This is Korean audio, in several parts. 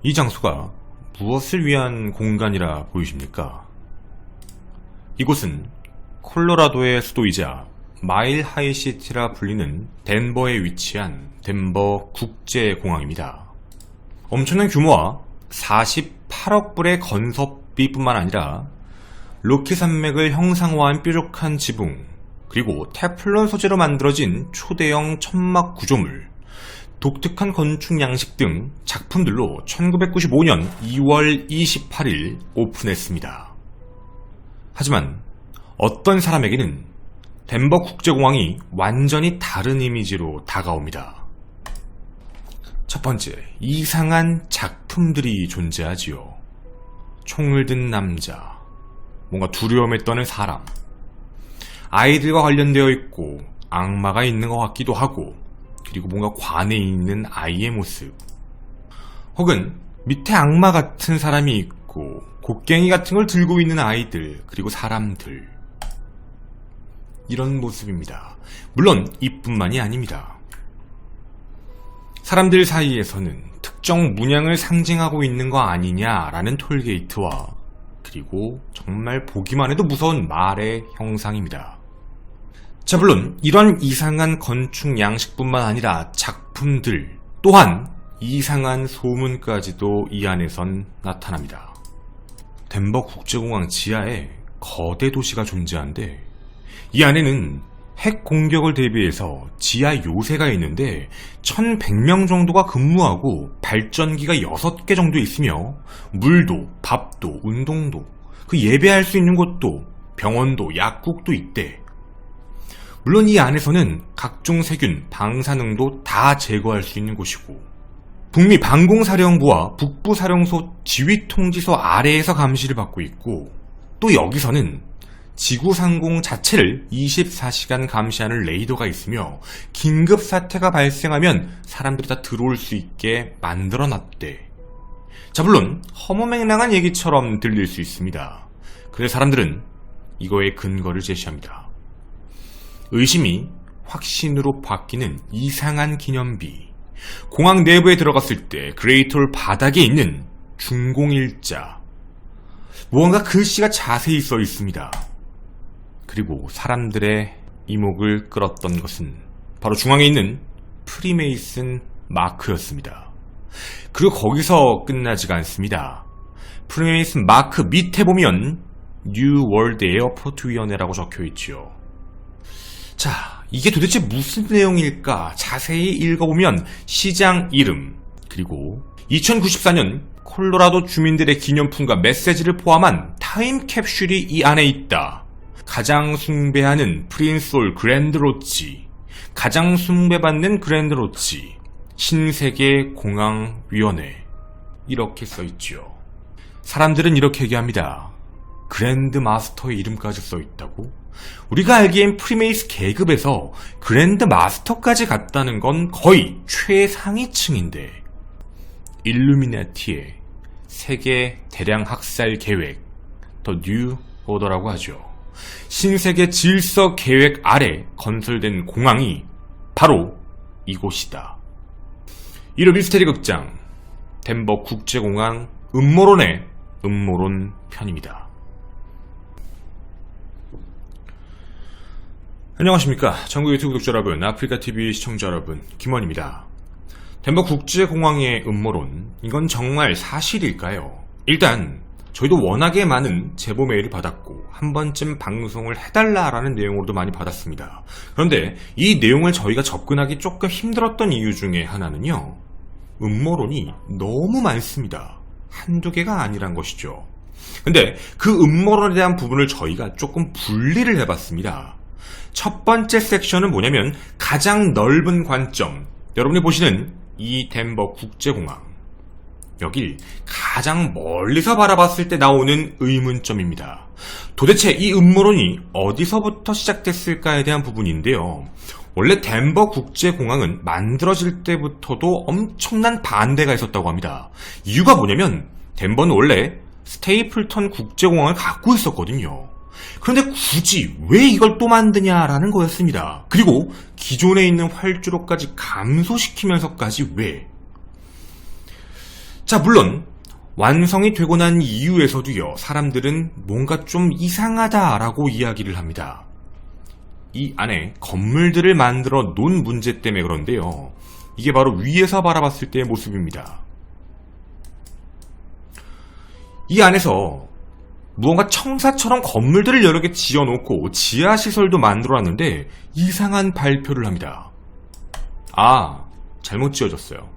이 장소가 무엇을 위한 공간이라 보이십니까? 이곳은 콜로라도의 수도이자 마일 하이시티라 불리는 덴버에 위치한 덴버 국제공항입니다. 엄청난 규모와 48억 불의 건설비뿐만 아니라 로키 산맥을 형상화한 뾰족한 지붕, 그리고 테플론 소재로 만들어진 초대형 천막 구조물, 독특한 건축 양식 등 작품들로 1995년 2월 28일 오픈했습니다. 하지만 어떤 사람에게는 덴버 국제공항이 완전히 다른 이미지로 다가옵니다. 첫 번째, 이상한 작품들이 존재하지요. 총을 든 남자, 뭔가 두려움에 떠는 사람, 아이들과 관련되어 있고 악마가 있는 것 같기도 하고, 그리고 뭔가 관에 있는 아이의 모습, 혹은 밑에 악마 같은 사람이 있고 곡괭이 같은 걸 들고 있는 아이들, 그리고 사람들, 이런 모습입니다. 물론 이뿐만이 아닙니다. 사람들 사이에서는 특정 문양을 상징하고 있는 거 아니냐라는 톨게이트와, 그리고 정말 보기만 해도 무서운 말의 형상입니다. 자, 물론 이런 이상한 건축 양식뿐만 아니라 작품들 또한 이상한 소문까지도 이 안에선 나타납니다. 덴버 국제공항 지하에 거대 도시가 존재한데, 이 안에는 핵 공격을 대비해서 지하 요새가 있는데 1100명 정도가 근무하고 발전기가 6개 정도 있으며 물도, 밥도, 운동도, 그 예배할 수 있는 곳도, 병원도, 약국도 있대. 물론 이 안에서는 각종 세균, 방사능도 다 제거할 수 있는 곳이고, 북미 방공사령부와 북부사령소 지휘통지소 아래에서 감시를 받고 있고, 또 여기서는 지구상공 자체를 24시간 감시하는 레이더가 있으며 긴급 사태가 발생하면 사람들이 다 들어올 수 있게 만들어놨대. 자, 물론 허무맹랑한 얘기처럼 들릴 수 있습니다. 그래서 사람들은 이거에 근거를 제시합니다. 의심이 확신으로 바뀌는 이상한 기념비, 공항 내부에 들어갔을 때 그레이트홀 바닥에 있는 준공일자, 무언가 글씨가 자세히 써 있습니다. 그리고 사람들의 이목을 끌었던 것은 바로 중앙에 있는 프리메이슨 마크였습니다. 그리고 거기서 끝나지가 않습니다. 프리메이슨 마크 밑에 보면 뉴 월드 에어포트 위원회라고 적혀있죠. 자, 이게 도대체 무슨 내용일까 자세히 읽어보면 시장 이름, 그리고 2094년 콜로라도 주민들의 기념품과 메시지를 포함한 타임캡슐이 이 안에 있다. 가장 숭배하는 프린스홀 그랜드로치, 가장 숭배받는 그랜드로치, 신세계 공항위원회, 이렇게 써있죠. 사람들은 이렇게 얘기합니다. 그랜드 마스터의 이름까지 써있다고? 우리가 알기엔 프리메이스 계급에서 그랜드 마스터까지 갔다는 건 거의 최상위층인데, 일루미나티의 세계 대량 학살 계획, 더 뉴 오더라고 하죠. 신세계 질서 계획 아래 건설된 공항이 바로 이곳이다. 1호 미스테리 극장 덴버 국제공항 음모론의 음모론 편입니다. 안녕하십니까. 전국 유튜브 구독자 여러분, 아프리카TV 시청자 여러분, 김원입니다. 덴버 국제공항의 음모론, 이건 정말 사실일까요? 일단 저희도 워낙에 많은 제보 메일을 받았고 한 번쯤 방송을 해달라라는 내용으로도 많이 받았습니다. 그런데 이 내용을 저희가 접근하기 조금 힘들었던 이유 중에 하나는요, 음모론이 너무 많습니다. 한두 개가 아니란 것이죠. 근데 그 음모론에 대한 부분을 저희가 조금 분리를 해봤습니다. 첫 번째 섹션은 뭐냐면 가장 넓은 관점, 여러분이 보시는 이 덴버 국제공항, 여길 가장 멀리서 바라봤을 때 나오는 의문점입니다. 도대체 이 음모론이 어디서부터 시작됐을까에 대한 부분인데요. 원래 덴버 국제공항은 만들어질 때부터도 엄청난 반대가 있었다고 합니다. 이유가 뭐냐면 덴버는 원래 스테이플턴 국제공항을 갖고 있었거든요. 그런데 굳이 왜 이걸 또 만드냐라는 거였습니다. 그리고 기존에 있는 활주로까지 감소시키면서까지 왜? 자, 물론 완성이 되고 난 이후에서도요, 사람들은 뭔가 좀 이상하다라고 이야기를 합니다. 이 안에 건물들을 만들어 놓은 문제 때문에 그런데요, 이게 바로 위에서 바라봤을 때의 모습입니다. 이 안에서 무언가 청사처럼 건물들을 여러 개 지어놓고 지하시설도 만들어놨는데 이상한 발표를 합니다. 아, 잘못 지어졌어요.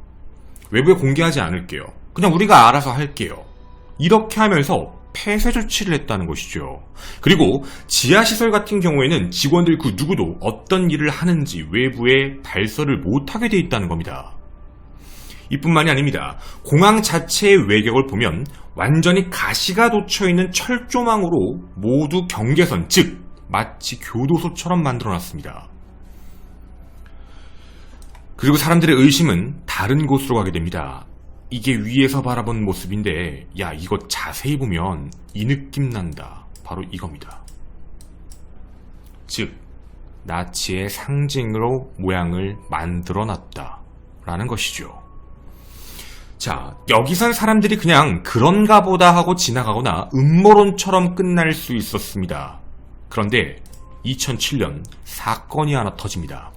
외부에 공개하지 않을게요. 그냥 우리가 알아서 할게요. 이렇게 하면서 폐쇄 조치를 했다는 것이죠. 그리고 지하시설 같은 경우에는 직원들 그 누구도 어떤 일을 하는지 외부에 발설을 못하게 돼 있다는 겁니다. 이뿐만이 아닙니다. 공항 자체의 외격을 보면 완전히 가시가 돋쳐있는 철조망으로 모두 경계선, 즉 마치 교도소처럼 만들어놨습니다. 그리고 사람들의 의심은 다른 곳으로 가게 됩니다. 이게 위에서 바라본 모습인데, 야, 이거 자세히 보면 이 느낌 난다. 바로 이겁니다. 즉 나치의 상징으로 모양을 만들어놨다 라는 것이죠. 자, 여기선 사람들이 그냥 그런가 보다 하고 지나가거나 음모론처럼 끝날 수 있었습니다. 그런데 2007년 사건이 하나 터집니다.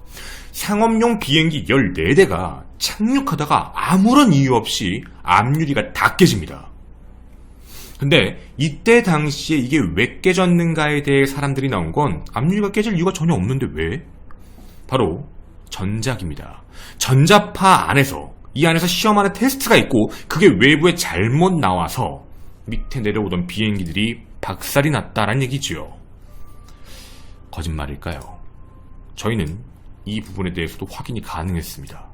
상업용 비행기 14대가 착륙하다가 아무런 이유 없이 앞유리가 다 깨집니다. 근데 이때 당시에 이게 왜 깨졌는가에 대해 사람들이 나온 건 앞유리가 깨질 이유가 전혀 없는데 왜? 바로 전작입니다. 전자파 안에서, 이 안에서 시험하는 테스트가 있고 그게 외부에 잘못 나와서 밑에 내려오던 비행기들이 박살이 났다라는 얘기지요. 거짓말일까요? 저희는 이 부분에 대해서도 확인이 가능했습니다.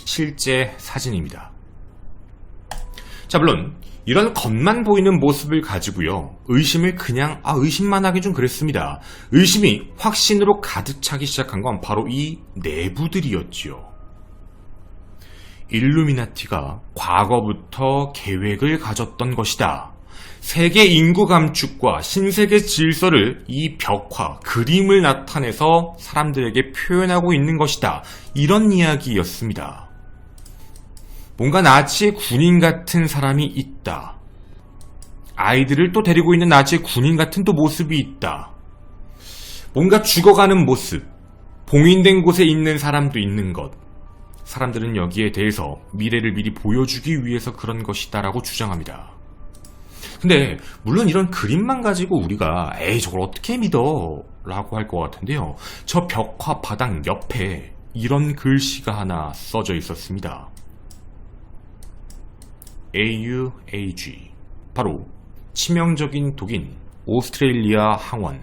실제 사진입니다. 자, 물론 이런 겉만 보이는 모습을 가지고요, 의심을 그냥 의심만 하기 좀 그랬습니다. 의심이 확신으로 가득 차기 시작한 건 바로 이 내부들이었지요. 일루미나티가 과거부터 계획을 가졌던 것이다. 세계 인구 감축과 신세계 질서를 이 벽화, 그림을 나타내서 사람들에게 표현하고 있는 것이다. 이런 이야기였습니다. 뭔가 나치의 군인 같은 사람이 있다. 아이들을 또 데리고 있는 나치의 군인 같은 또 모습이 있다. 뭔가 죽어가는 모습, 봉인된 곳에 있는 사람도 있는 것. 사람들은 여기에 대해서 미래를 미리 보여주기 위해서 그런 것이다 라고 주장합니다. 근데 물론 이런 그림만 가지고 우리가 에이 저걸 어떻게 믿어? 라고 할 것 같은데요. 저 벽화 바닥 옆에 이런 글씨가 하나 써져 있었습니다. AUAG, 바로 치명적인 독인 오스트레일리아 항원.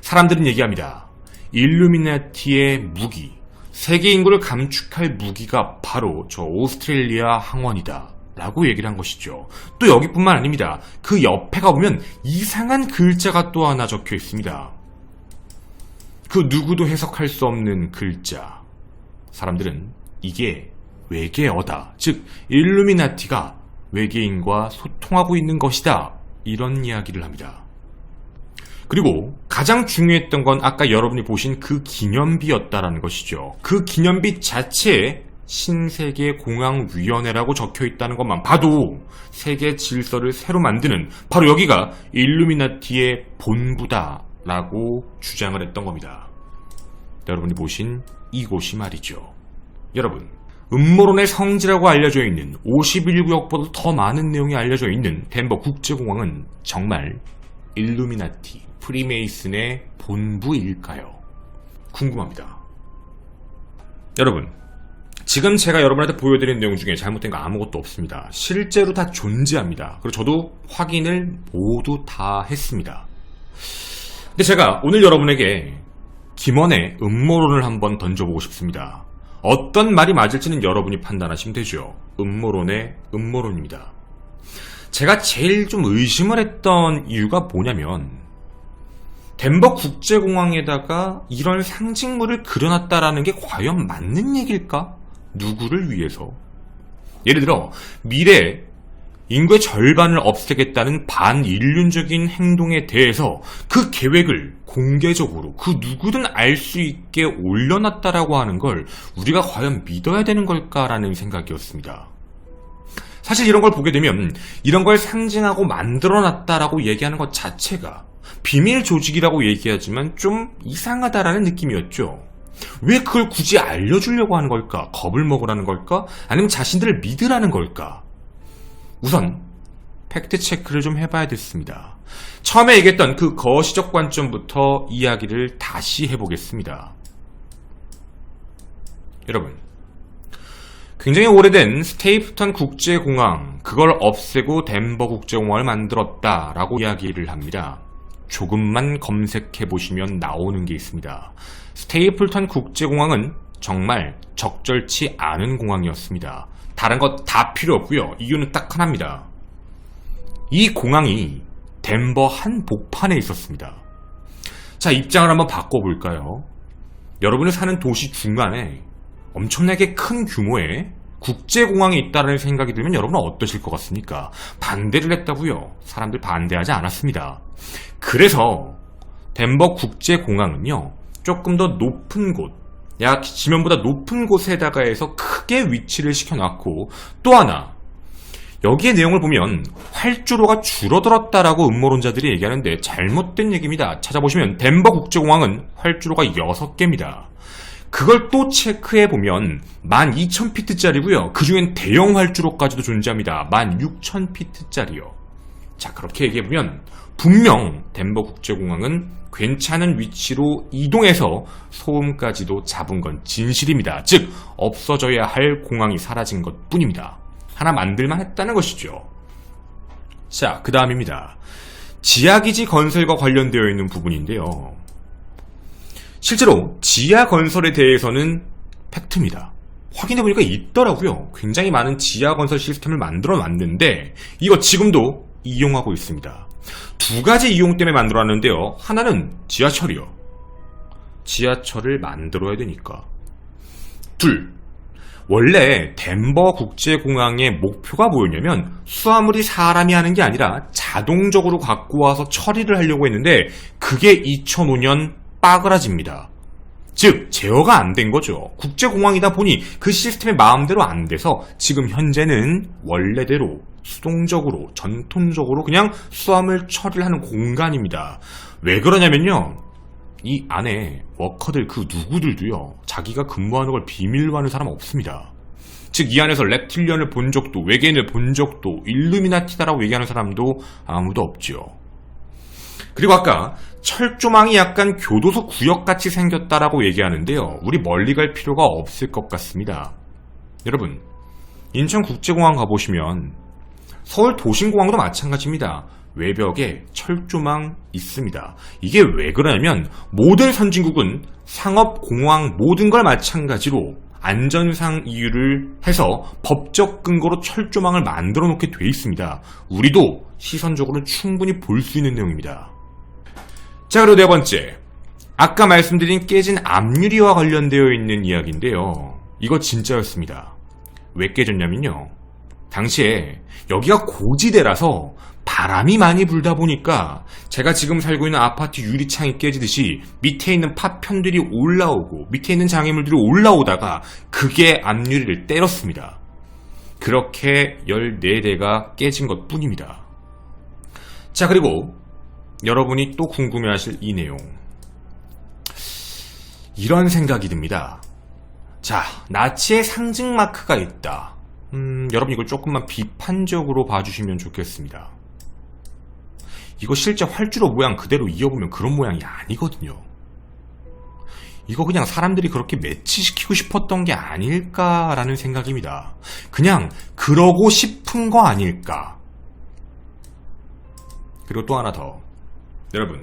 사람들은 얘기합니다. 일루미나티의 무기, 세계 인구를 감축할 무기가 바로 저 오스트레일리아 항원이다 라고 얘기를 한 것이죠. 또 여기뿐만 아닙니다. 그 옆에 가보면 이상한 글자가 또 하나 적혀 있습니다. 그 누구도 해석할 수 없는 글자. 사람들은 이게 외계어다, 즉 일루미나티가 외계인과 소통하고 있는 것이다, 이런 이야기를 합니다. 그리고 가장 중요했던 건 아까 여러분이 보신 그 기념비였다라는 것이죠. 그 기념비 자체에 신세계공항위원회라고 적혀 있다는 것만 봐도 세계 질서를 새로 만드는, 바로 여기가 일루미나티의 본부다라고 주장을 했던 겁니다. 여러분이 보신 이곳이 말이죠. 여러분, 음모론의 성지라고 알려져 있는 51구역보다 더 많은 내용이 알려져 있는 덴버 국제공항은 정말 일루미나티, 프리메이슨의 본부일까요? 궁금합니다. 여러분, 지금 제가 여러분한테 보여드린 내용 중에 잘못된 거 아무것도 없습니다. 실제로 다 존재합니다. 그리고 저도 확인을 모두 다 했습니다. 근데 제가 오늘 여러분에게 김원의 음모론을 한번 던져보고 싶습니다. 어떤 말이 맞을지는 여러분이 판단하시면 되죠. 음모론의 음모론입니다. 제가 제일 좀 의심을 했던 이유가 뭐냐면, 덴버 국제공항에다가 이런 상징물을 그려놨다라는 게 과연 맞는 얘기일까? 누구를 위해서? 예를 들어 미래에 인구의 절반을 없애겠다는 반인륜적인 행동에 대해서 그 계획을 공개적으로 그 누구든 알 수 있게 올려놨다라고 하는 걸 우리가 과연 믿어야 되는 걸까라는 생각이었습니다. 사실 이런 걸 보게 되면 이런 걸 상징하고 만들어놨다라고 얘기하는 것 자체가 비밀 조직이라고 얘기하지만 좀 이상하다라는 느낌이었죠. 왜 그걸 굳이 알려주려고 하는 걸까? 겁을 먹으라는 걸까? 아니면 자신들을 믿으라는 걸까? 우선 팩트 체크를 좀 해봐야 됐습니다. 처음에 얘기했던 그 거시적 관점부터 이야기를 다시 해보겠습니다. 여러분, 굉장히 오래된 스테이플턴 국제공항, 그걸 없애고 덴버 국제공항을 만들었다라고 이야기를 합니다. 조금만 검색해보시면 나오는 게 있습니다. 스테이플턴 국제공항은 정말 적절치 않은 공항이었습니다. 다른 것 다 필요 없고요. 이유는 딱 하나입니다. 이 공항이 덴버 한복판에 있었습니다. 자, 입장을 한번 바꿔볼까요? 여러분이 사는 도시 중간에 엄청나게 큰 규모의 국제공항이 있다는 생각이 들면 여러분은 어떠실 것 같습니까? 반대를 했다고요? 사람들 반대하지 않았습니다. 그래서 덴버 국제공항은요, 조금 더 높은 곳, 약 지면보다 높은 곳에다가 해서 크게 위치를 시켜놨고, 또 하나, 여기의 내용을 보면 활주로가 줄어들었다라고 음모론자들이 얘기하는데 잘못된 얘기입니다. 찾아보시면 덴버 국제공항은 활주로가 6개입니다. 그걸 또 체크해보면 12,000피트짜리고요. 그 중엔 대형 활주로까지도 존재합니다. 16,000피트짜리요. 자, 그렇게 얘기해보면 분명 덴버 국제공항은 괜찮은 위치로 이동해서 소음까지도 잡은 건 진실입니다. 즉, 없어져야 할 공항이 사라진 것 뿐입니다. 하나 만들만 했다는 것이죠. 자, 그 다음입니다. 지하기지 건설과 관련되어 있는 부분인데요. 실제로 지하 건설에 대해서는 팩트입니다. 확인해보니까 있더라고요. 굉장히 많은 지하 건설 시스템을 만들어 놨는데 이거 지금도 이용하고 있습니다. 두 가지 이용 때문에 만들어 놨는데요. 하나는 지하철이요. 지하철을 만들어야 되니까. 둘, 원래 덴버 국제공항의 목표가 뭐였냐면 수화물이 사람이 하는 게 아니라 자동적으로 갖고 와서 처리를 하려고 했는데 그게 2005년 빠그라집니다. 즉 제어가 안 된 거죠. 국제공항이다 보니 그 시스템이 마음대로 안 돼서 지금 현재는 원래대로 수동적으로 전통적으로 그냥 수화물 처리를 하는 공간입니다. 왜 그러냐면요, 이 안에 워커들 그 누구들도요, 자기가 근무하는 걸 비밀로 하는 사람 없습니다. 즉 이 안에서 랩틸리언을 본 적도, 외계인을 본 적도, 일루미나티다라고 얘기하는 사람도 아무도 없죠. 그리고 아까 철조망이 약간 교도소 구역같이 생겼다라고 얘기하는데요, 우리 멀리 갈 필요가 없을 것 같습니다. 여러분, 인천국제공항 가보시면 서울 도심공항도 마찬가지입니다. 외벽에 철조망 있습니다. 이게 왜 그러냐면 모든 선진국은 상업공항 모든 걸 마찬가지로 안전상 이유를 해서 법적 근거로 철조망을 만들어 놓게 돼 있습니다. 우리도 시선적으로 충분히 볼 수 있는 내용입니다. 자, 그리고 네 번째, 아까 말씀드린 깨진 앞유리와 관련되어 있는 이야기인데요. 이거 진짜였습니다. 왜 깨졌냐면요, 당시에 여기가 고지대라서 바람이 많이 불다 보니까 제가 지금 살고 있는 아파트 유리창이 깨지듯이 밑에 있는 파편들이 올라오고 밑에 있는 장애물들이 올라오다가 그게 앞유리를 때렸습니다. 그렇게 14대가 깨진 것 뿐입니다. 자, 그리고 여러분이 또 궁금해하실 이 내용, 이런 생각이 듭니다. 자, 나치의 상징 마크가 있다. 여러분 이걸 조금만 비판적으로 봐주시면 좋겠습니다. 이거 실제 활주로 모양 그대로 이어보면 그런 모양이 아니거든요. 이거 그냥 사람들이 그렇게 매치시키고 싶었던 게 아닐까라는 생각입니다. 그냥 그러고 싶은 거 아닐까. 그리고 또 하나 더, 여러분,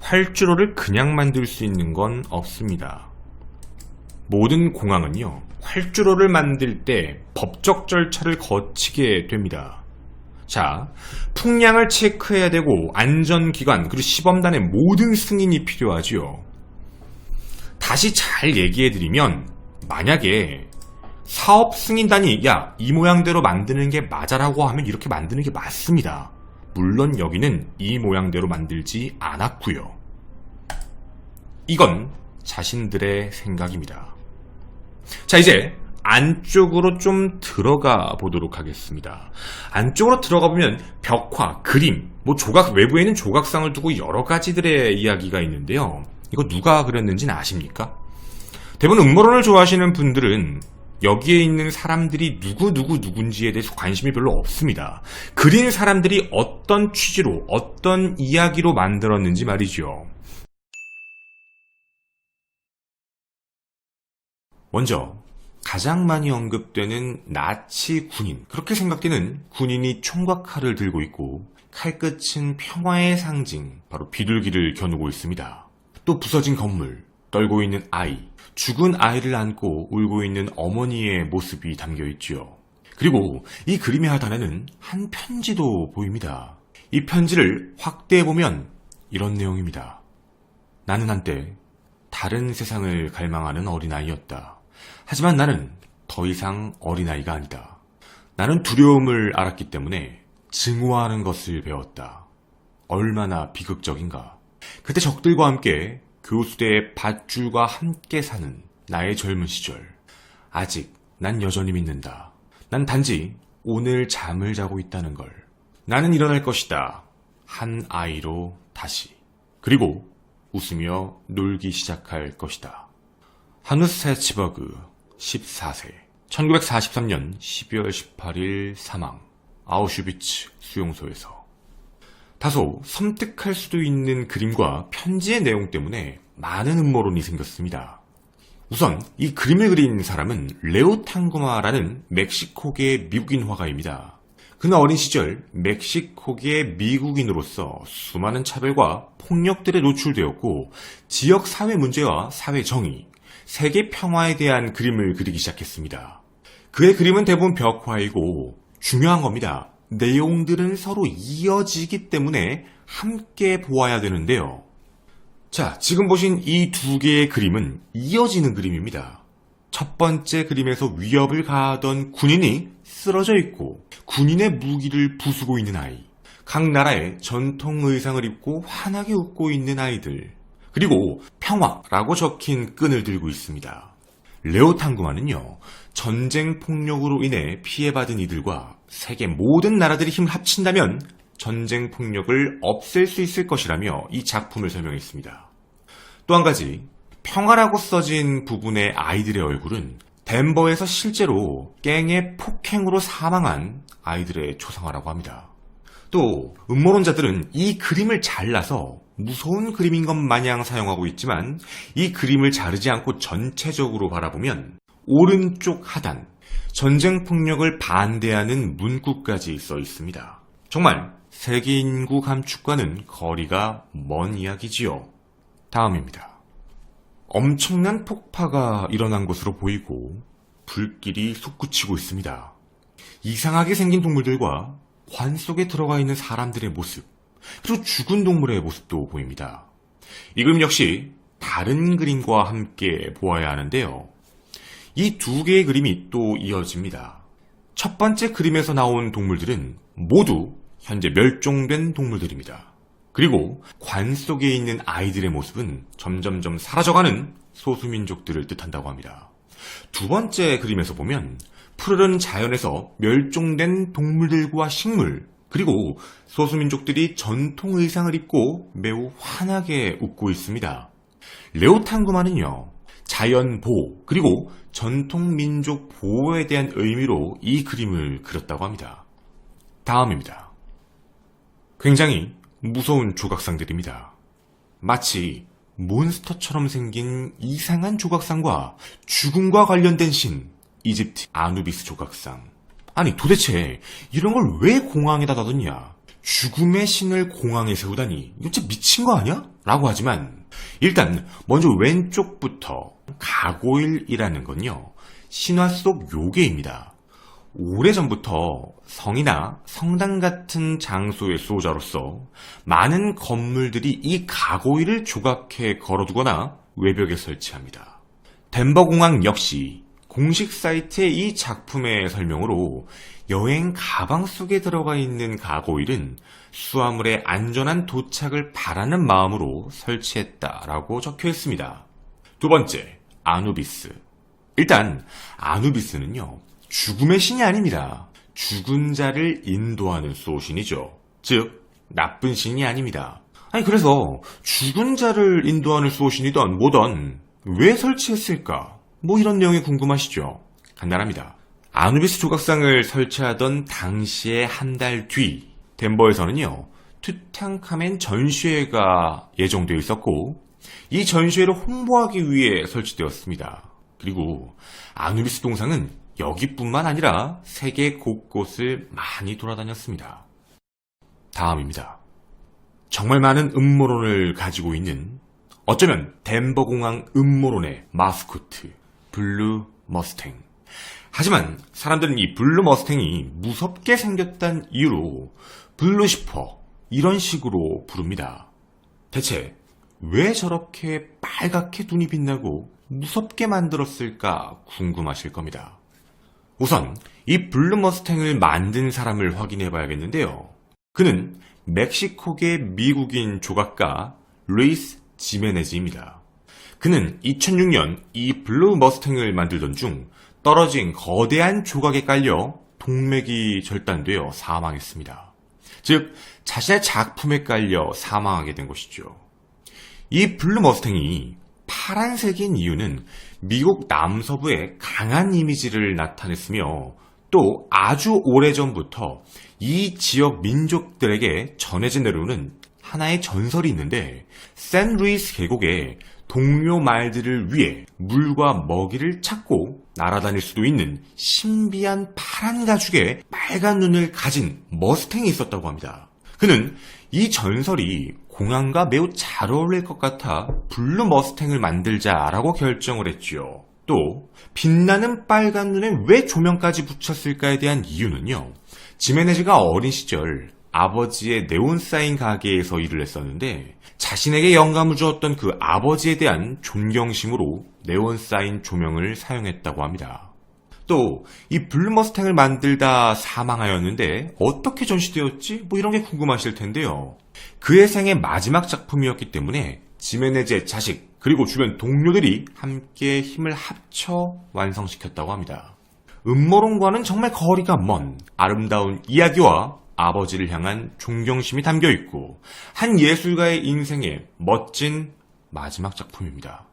활주로를 그냥 만들 수 있는 건 없습니다. 모든 공항은요, 활주로를 만들 때 법적 절차를 거치게 됩니다. 자, 풍량을 체크해야 되고 안전기관 그리고 시범단의 모든 승인이 필요하지요. 다시 잘 얘기해드리면, 만약에 사업 승인단이 야, 이 모양대로 만드는 게 맞아라고 하면 이렇게 만드는 게 맞습니다. 물론 여기는 이 모양대로 만들지 않았고요. 이건 자신들의 생각입니다. 자, 이제 안쪽으로 좀 들어가 보도록 하겠습니다. 안쪽으로 들어가 보면 벽화, 그림, 조각, 외부에는 조각상을 두고 여러 가지들의 이야기가 있는데요. 이거 누가 그렸는지는 아십니까? 대부분 음모론을 좋아하시는 분들은 여기에 있는 사람들이 누군지에 대해서 관심이 별로 없습니다. 그린 사람들이 어떤 취지로, 어떤 이야기로 만들었는지 말이죠. 먼저 가장 많이 언급되는 나치 군인, 그렇게 생각되는 군인이 총과 칼을 들고 있고 칼끝은 평화의 상징, 바로 비둘기를 겨누고 있습니다. 또 부서진 건물, 떨고 있는 아이, 죽은 아이를 안고 울고 있는 어머니의 모습이 담겨 있지요. 그리고 이 그림의 하단에는 한 편지도 보입니다. 이 편지를 확대해보면 이런 내용입니다. 나는 한때 다른 세상을 갈망하는 어린아이였다. 하지만 나는 더 이상 어린아이가 아니다. 나는 두려움을 알았기 때문에 증오하는 것을 배웠다. 얼마나 비극적인가. 그때 적들과 함께 교수대의 밧줄과 함께 사는 나의 젊은 시절. 아직 난 여전히 믿는다. 난 단지 오늘 잠을 자고 있다는 걸. 나는 일어날 것이다. 한 아이로 다시. 그리고 웃으며 놀기 시작할 것이다. 하누스 헤츠버그 14세. 1943년 12월 18일 사망. 아우슈비츠 수용소에서. 다소 섬뜩할 수도 있는 그림과 편지의 내용 때문에 많은 음모론이 생겼습니다. 우선 이 그림을 그린 사람은 레오 탕구마라는 멕시코계 미국인 화가입니다. 그는 어린 시절 멕시코계 미국인으로서 수많은 차별과 폭력들에 노출되었고 지역 사회 문제와 사회 정의, 세계 평화에 대한 그림을 그리기 시작했습니다. 그의 그림은 대부분 벽화이고 중요한 겁니다. 내용들은 서로 이어지기 때문에 함께 보아야 되는데요. 자, 지금 보신 이 두 개의 그림은 이어지는 그림입니다. 첫 번째 그림에서 위협을 가하던 군인이 쓰러져 있고 군인의 무기를 부수고 있는 아이, 각 나라의 전통 의상을 입고 환하게 웃고 있는 아이들, 그리고 평화라고 적힌 끈을 들고 있습니다. 레오 탕구마는요, 전쟁 폭력으로 인해 피해받은 이들과 세계 모든 나라들이 힘을 합친다면 전쟁 폭력을 없앨 수 있을 것이라며 이 작품을 설명했습니다. 또 한 가지, 평화라고 써진 부분의 아이들의 얼굴은 덴버에서 실제로 갱의 폭행으로 사망한 아이들의 초상화라고 합니다. 또 음모론자들은 이 그림을 잘라서 무서운 그림인 것 마냥 사용하고 있지만 이 그림을 자르지 않고 전체적으로 바라보면 오른쪽 하단, 전쟁 폭력을 반대하는 문구까지 써 있습니다. 정말 세계 인구 감축과는 거리가 먼 이야기지요. 다음입니다. 엄청난 폭파가 일어난 것으로 보이고 불길이 솟구치고 있습니다. 이상하게 생긴 동물들과 관 속에 들어가 있는 사람들의 모습, 그리고 죽은 동물의 모습도 보입니다. 이 그림 역시 다른 그림과 함께 보아야 하는데요. 이 두 개의 그림이 또 이어집니다. 첫 번째 그림에서 나온 동물들은 모두 현재 멸종된 동물들입니다. 그리고 관 속에 있는 아이들의 모습은 점점점 사라져가는 소수민족들을 뜻한다고 합니다. 두 번째 그림에서 보면 푸르른 자연에서 멸종된 동물들과 식물, 그리고 소수민족들이 전통 의상을 입고 매우 환하게 웃고 있습니다. 레오 탕구마는요, 자연 보호, 그리고 전통민족 보호에 대한 의미로 이 그림을 그렸다고 합니다. 다음입니다. 굉장히 무서운 조각상들입니다. 마치 몬스터처럼 생긴 이상한 조각상과 죽음과 관련된 신, 이집트 아누비스 조각상. 아니 도대체 이런 걸 왜 공항에다 놔뒀냐? 죽음의 신을 공항에 세우다니 이거 진짜 미친 거 아니야? 라고 하지만 일단 먼저 왼쪽부터 가고일이라는 건요, 신화 속 요괴입니다. 오래전부터 성이나 성당 같은 장소의 수호자로서 많은 건물들이 이 가고일을 조각해 걸어두거나 외벽에 설치합니다. 덴버 공항 역시 공식 사이트의 이 작품의 설명으로 여행 가방 속에 들어가 있는 가고일은 수화물의 안전한 도착을 바라는 마음으로 설치했다라고 적혀 있습니다. 두 번째, 아누비스. 일단 아누비스는요, 죽음의 신이 아닙니다. 죽은 자를 인도하는 수호신이죠. 즉 나쁜 신이 아닙니다. 아니 그래서 죽은 자를 인도하는 수호신이던 뭐던 왜 설치했을까? 뭐 이런 내용이 궁금하시죠? 간단합니다. 아누비스 조각상을 설치하던 당시의 한 달 뒤 덴버에서는요, 투탕카멘 전시회가 예정되어 있었고 이 전시회를 홍보하기 위해 설치되었습니다. 그리고 아누비스 동상은 여기뿐만 아니라 세계 곳곳을 많이 돌아다녔습니다. 다음입니다. 정말 많은 음모론을 가지고 있는, 어쩌면 덴버공항 음모론의 마스코트, 블루 머스탱. 하지만 사람들은 이 블루 머스탱이 무섭게 생겼다는 이유로 블루시퍼, 이런 식으로 부릅니다. 대체 왜 저렇게 빨갛게 눈이 빛나고 무섭게 만들었을까 궁금하실 겁니다. 우선 이 블루 머스탱을 만든 사람을 확인해 봐야겠는데요. 그는 멕시코계 미국인 조각가 루이스 지메네즈입니다. 그는 2006년 이 블루 머스탱을 만들던 중 떨어진 거대한 조각에 깔려 동맥이 절단되어 사망했습니다. 즉 자신의 작품에 깔려 사망하게 된 것이죠. 이 블루 머스탱이 파란색인 이유는 미국 남서부의 강한 이미지를 나타냈으며 또 아주 오래전부터 이 지역 민족들에게 전해진 대로는 하나의 전설이 있는데, 샌루이스 계곡에 동료 말들을 위해 물과 먹이를 찾고 날아다닐 수도 있는 신비한 파란 가죽의 빨간 눈을 가진 머스탱이 있었다고 합니다. 그는 이 전설이 공항과 매우 잘 어울릴 것 같아 블루 머스탱을 만들자라고 결정을 했지요. 또 빛나는 빨간 눈에 왜 조명까지 붙였을까에 대한 이유는요, 지메네즈가 어린 시절 아버지의 네온사인 가게에서 일을 했었는데 자신에게 영감을 주었던 그 아버지에 대한 존경심으로 네온사인 조명을 사용했다고 합니다. 또 이 블루 머스탱을 만들다 사망하였는데 어떻게 전시되었지? 뭐 이런 게 궁금하실 텐데요. 그의 생의 마지막 작품이었기 때문에 지메네즈의 자식 그리고 주변 동료들이 함께 힘을 합쳐 완성시켰다고 합니다. 음모론과는 정말 거리가 먼 아름다운 이야기와 아버지를 향한 존경심이 담겨있고 한 예술가의 인생의 멋진 마지막 작품입니다.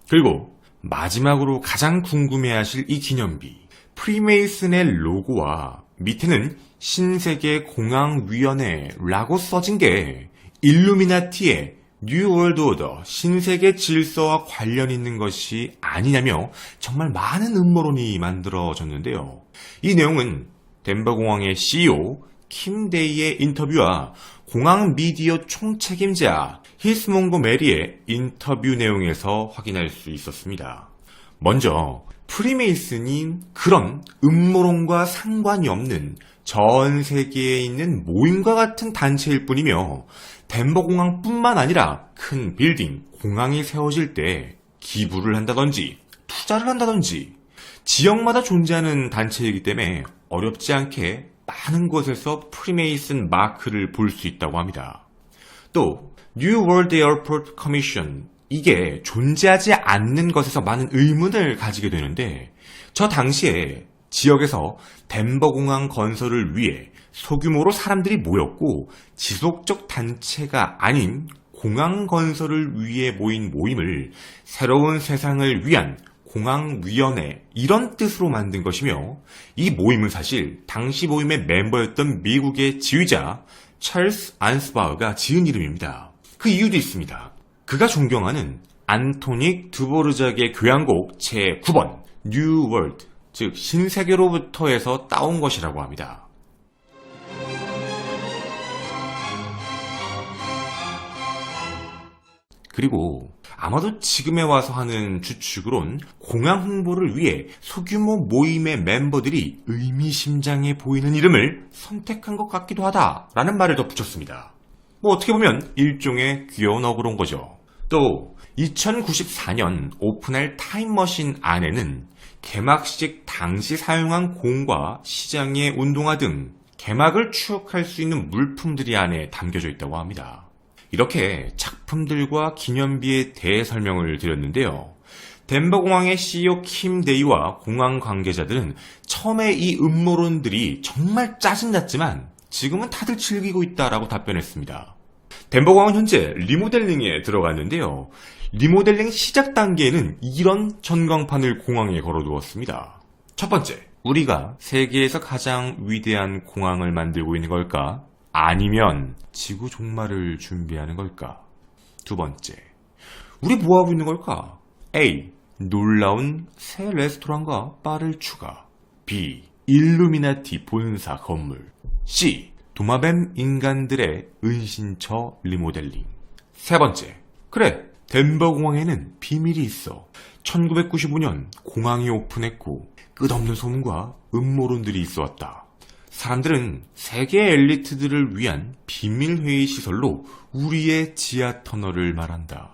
그리고 마지막으로 가장 궁금해하실 이 기념비, 프리메이슨의 로고와 밑에는 신세계 공항위원회라고 써진 게 일루미나티의 뉴 월드 오더, 신세계 질서와 관련 있는 것이 아니냐며 정말 많은 음모론이 만들어졌는데요. 이 내용은 덴버 공항의 CEO 킴 데이의 인터뷰와 공항 미디어 총책임자 히스몽고 메리의 인터뷰 내용에서 확인할 수 있었습니다. 먼저 프리메이슨이 그런 음모론과 상관이 없는 전 세계에 있는 모임과 같은 단체일 뿐이며 덴버 공항뿐만 아니라 큰 빌딩, 공항이 세워질 때 기부를 한다든지 투자를 한다든지 지역마다 존재하는 단체이기 때문에 어렵지 않게 많은 곳에서 프리메이슨 마크를 볼 수 있다고 합니다. 또 New World Airport Commission, 이게 존재하지 않는 것에서 많은 의문을 가지게 되는데 저 당시에 지역에서 덴버 공항 건설을 위해 소규모로 사람들이 모였고 지속적 단체가 아닌 공항 건설을 위해 모인 모임을 새로운 세상을 위한 공항위원회, 이런 뜻으로 만든 것이며 이 모임은 사실 당시 모임의 멤버였던 미국의 지휘자 찰스 안스바흐가 지은 이름입니다. 그 이유도 있습니다. 그가 존경하는 안토닉 드보르작의 교향곡 제9번 뉴 월드, 즉 신세계로부터에서 따온 것이라고 합니다. 그리고 아마도 지금에 와서 하는 추측으론 공항 홍보를 위해 소규모 모임의 멤버들이 의미심장해 보이는 이름을 선택한 것 같기도 하다라는 말을 덧붙였습니다. 뭐 어떻게 보면 일종의 귀여운 어그로인 거죠. 또 2094년 오픈할 타임머신 안에는 개막식 당시 사용한 공과 시장의 운동화 등 개막을 추억할 수 있는 물품들이 안에 담겨져 있다고 합니다. 이렇게 작품들과 기념비에 대해 설명을 드렸는데요. 덴버 공항의 CEO 킴 데이와 공항 관계자들은 처음에 이 음모론들이 정말 짜증났지만 지금은 다들 즐기고 있다라고 답변했습니다. 덴버 공항은 현재 리모델링에 들어갔는데요. 리모델링 시작 단계에는 이런 전광판을 공항에 걸어두었습니다. 첫 번째, 우리가 세계에서 가장 위대한 공항을 만들고 있는 걸까? 아니면 지구 종말을 준비하는 걸까? 두 번째, 우리 뭐하고 있는 걸까? A. 놀라운 새 레스토랑과 바를 추가. B. 일루미나티 본사 건물. C. 도마뱀 인간들의 은신처 리모델링. 세 번째, 그래, 덴버 공항에는 비밀이 있어. 1995년 공항이 오픈했고 끝없는 소문과 음모론들이 있어왔다. 사람들은 세계 엘리트들을 위한 비밀회의 시설로 우리의 지하 터널을 말한다.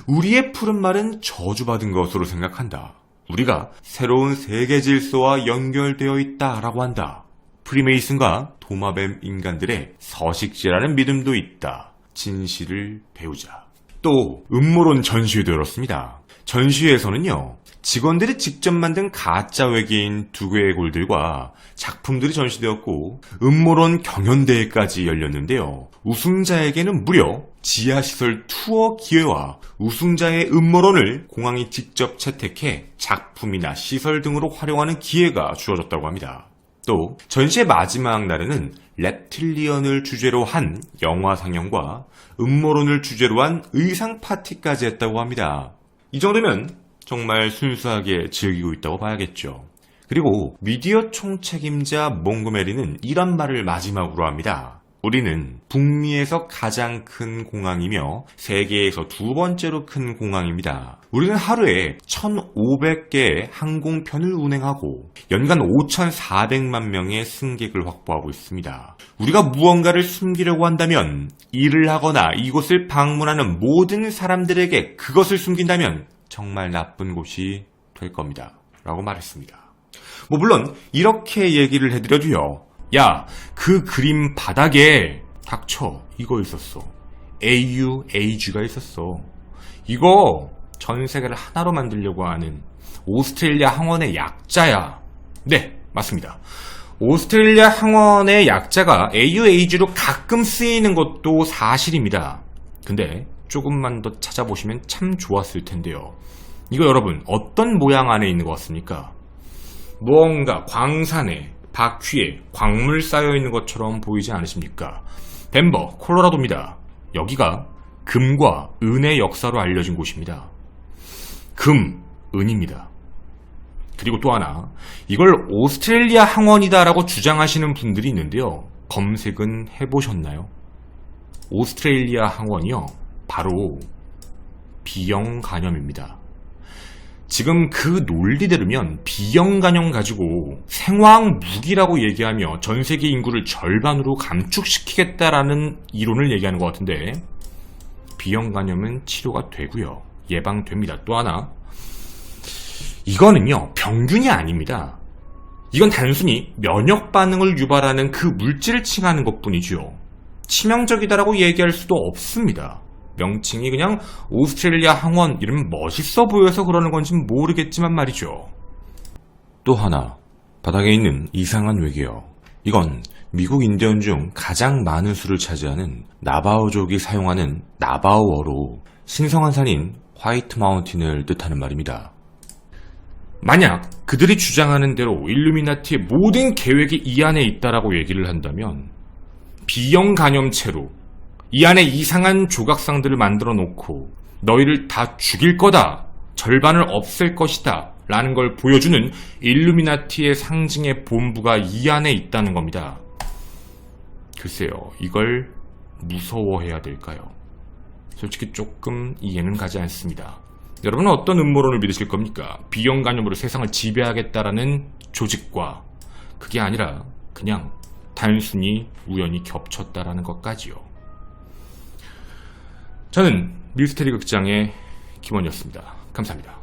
우리의 푸른 말은 저주받은 것으로 생각한다. 우리가 새로운 세계 질서와 연결되어 있다라고 한다. 프리메이슨과 도마뱀 인간들의 서식지라는 믿음도 있다. 진실을 배우자. 또 음모론 전시회도 열었습니다. 전시회에서는요, 직원들이 직접 만든 가짜 외계인 2개의 골들과 작품들이 전시되었고 음모론 경연대회까지 열렸는데요. 우승자에게는 무려 지하시설 투어 기회와 우승자의 음모론을 공항이 직접 채택해 작품이나 시설 등으로 활용하는 기회가 주어졌다고 합니다. 또 전시의 마지막 날에는 reptilian을 주제로 한 영화 상영과 음모론을 주제로 한 의상 파티까지 했다고 합니다. 이 정도면 정말 순수하게 즐기고 있다고 봐야겠죠. 그리고 미디어 총책임자 몽고메리는 이런 말을 마지막으로 합니다. 우리는 북미에서 가장 큰 공항이며 세계에서 두 번째로 큰 공항입니다. 우리는 하루에 1,500개의 항공편을 운행하고 연간 5,400만 명의 승객을 확보하고 있습니다. 우리가 무언가를 숨기려고 한다면, 일을 하거나 이곳을 방문하는 모든 사람들에게 그것을 숨긴다면 정말 나쁜 곳이 될 겁니다. 라고 말했습니다. 물론 이렇게 얘기를 해드려도요, 야, 그 그림 바닥에 닥쳐, 이거 있었어. AUAG가 있었어. 이거 전 세계를 하나로 만들려고 하는 오스트레일리아 항원의 약자야. 네, 맞습니다. 오스트레일리아 항원의 약자가 AUAG로 가끔 쓰이는 것도 사실입니다. 근데 조금만 더 찾아보시면 참 좋았을 텐데요. 이거 여러분 어떤 모양 안에 있는 것 같습니까? 무언가 광산에, 바퀴에 광물 쌓여있는 것처럼 보이지 않으십니까? 덴버, 콜로라도입니다. 여기가 금과 은의 역사로 알려진 곳입니다. 금, 은입니다. 그리고 또 하나, 이걸 오스트레일리아 항원이다라고 주장하시는 분들이 있는데요. 검색은 해보셨나요? 오스트레일리아 항원이요, 바로 B형 간염입니다. 지금 그 논리대로면 B형 간염 가지고 생화학 무기라고 얘기하며 전 세계 인구를 절반으로 감축시키겠다라는 이론을 얘기하는 것 같은데, B형 간염은 치료가 되고요, 예방됩니다. 또 하나, 이거는요 병균이 아닙니다. 이건 단순히 면역 반응을 유발하는 그 물질을 칭하는 것뿐이죠. 치명적이다라고 얘기할 수도 없습니다. 명칭이 그냥 오스트레일리아 항원 이러면 멋있어 보여서 그러는 건지는 모르겠지만 말이죠. 또 하나, 바닥에 있는 이상한 외계어. 이건 미국 인디언 중 가장 많은 수를 차지하는 나바오족이 사용하는 나바오어로 신성한 산인 화이트 마운틴을 뜻하는 말입니다. 만약 그들이 주장하는 대로 일루미나티의 모든 계획이 이 안에 있다라고 얘기를 한다면, B형 간염체로 이 안에 이상한 조각상들을 만들어 놓고 너희를 다 죽일 거다, 절반을 없앨 것이다 라는 걸 보여주는 일루미나티의 상징의 본부가 이 안에 있다는 겁니다. 글쎄요, 이걸 무서워해야 될까요? 솔직히 조금 이해는 가지 않습니다. 여러분은 어떤 음모론을 믿으실 겁니까? B형 간염으로 세상을 지배하겠다라는 조직과, 그게 아니라 그냥 단순히 우연히 겹쳤다라는 것까지요. 저는 미스테리 극장의 김원이었습니다. 감사합니다.